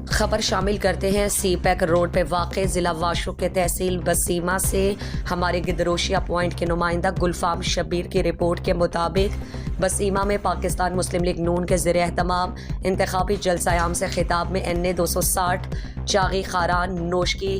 خبر شامل کرتے ہیں سی پیک روڈ پہ واقع ضلع واشوق کے تحصیل بسیمہ سے ہمارے گدروشیا پوائنٹ کے نمائندہ گلفام شبیر کی رپورٹ کے مطابق بسیمہ میں پاکستان مسلم لیگ نون کے زیر اہتمام انتخابی جلسہ عام سے خطاب میں NA 260 چاغی خاران نوشکی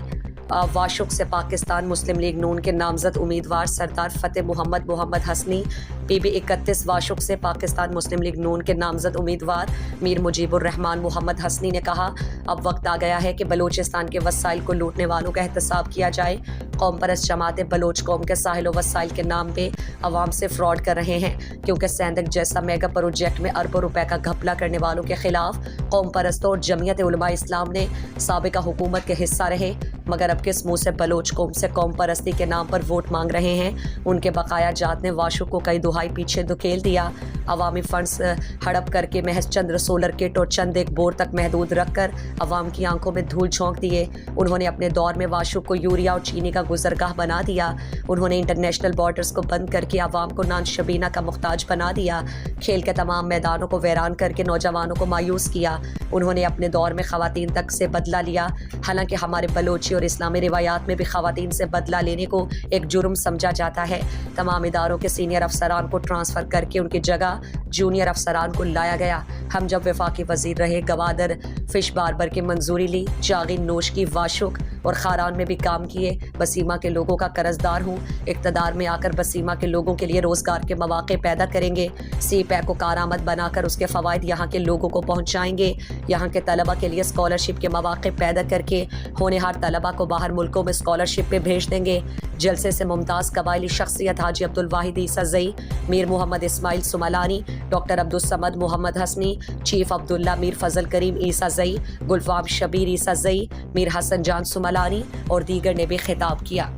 واشوق سے پاکستان مسلم لیگ نون کے نامزد امیدوار سردار فتح محمد حسنی PB 31 واشوق سے پاکستان مسلم لیگ نون کے نامزد امیدوار میر مجیب الرحمان محمد حسنی نے کہا اب وقت آ گیا ہے کہ بلوچستان کے وسائل کو لوٹنے والوں کا احتساب کیا جائے۔ قوم پرست جماعتیں بلوچ قوم کے ساحل و وسائل کے نام پہ عوام سے فراڈ کر رہے ہیں، کیونکہ سیندک جیسا میگا پروجیکٹ میں اربوں روپے کا گھپلا کرنے والوں کے خلاف قوم پرستوں اور جمعیت علماء اسلام نے سابقہ حکومت کے حصہ رہے، مگر اب کس منہ سے بلوچ قوم سے قوم پرستی کے نام پر ووٹ مانگ رہے ہیں۔ ان کے بقایا جات نے واشوق کو کئی دہائی پیچھے دھکیل دیا۔ عوامی فنڈز ہڑپ کر کے محض چند سولر کٹ اور چند ایک بور تک محدود رکھ کر عوام کی آنکھوں میں دھول جھونک دیے۔ انہوں نے اپنے دور میں واشوق کو یوریا اور چینی کا گزرگاہ بنا دیا۔ انہوں نے انٹرنیشنل بارڈرز کو بند کر کے عوام کو نان شبینہ کا محتاج بنا دیا۔ کھیل کے تمام میدانوں کو ویران کر کے نوجوانوں کو مایوس کیا۔ انہوں نے اپنے دور میں خواتین تک سے بدلہ لیا، حالانکہ ہمارے بلوچی اور اسلامی روایات میں بھی خواتین سے بدلہ لینے کو ایک جرم سمجھا جاتا ہے۔ تمام اداروں کے سینئر افسران کو ٹرانسفر کر کے ان کی جگہ جونیئر افسران کو لایا گیا۔ ہم جب وفاقی وزیر رہے گوادر فش باربر کی منظوری لی، چاغی نوشکی واشوق اور خاران میں بھی کام کیے۔ بسیمہ کے لوگوں کا قرضدار ہوں، اقتدار میں آ کر بسیمہ کے لوگوں کے لیے روزگار کے مواقع پیدا کریں گے۔ سی پیک کو کارآمد بنا کر اس کے فوائد یہاں کے لوگوں کو پہنچائیں گے۔ یہاں کے طلبہ کے لیے اسکالرشپ کے مواقع پیدا کر کے ہونہار طلبہ کو باہر ملکوں میں اسکالرشپ پہ بھیج دیں گے۔ جلسے سے ممتاز قبائلی شخصیت حاجی عبدالواحد عیسیٰ زئی، میر محمد اسماعیل سملانی، ڈاکٹر عبدالصمد محمد حسنی، چیف عبداللہ میر فضل کریم عیسیٰ زئی، گلفام شبیر عیسیٰ زئی، میر حسن جان سملانی اور دیگر نے بھی خطاب کیا۔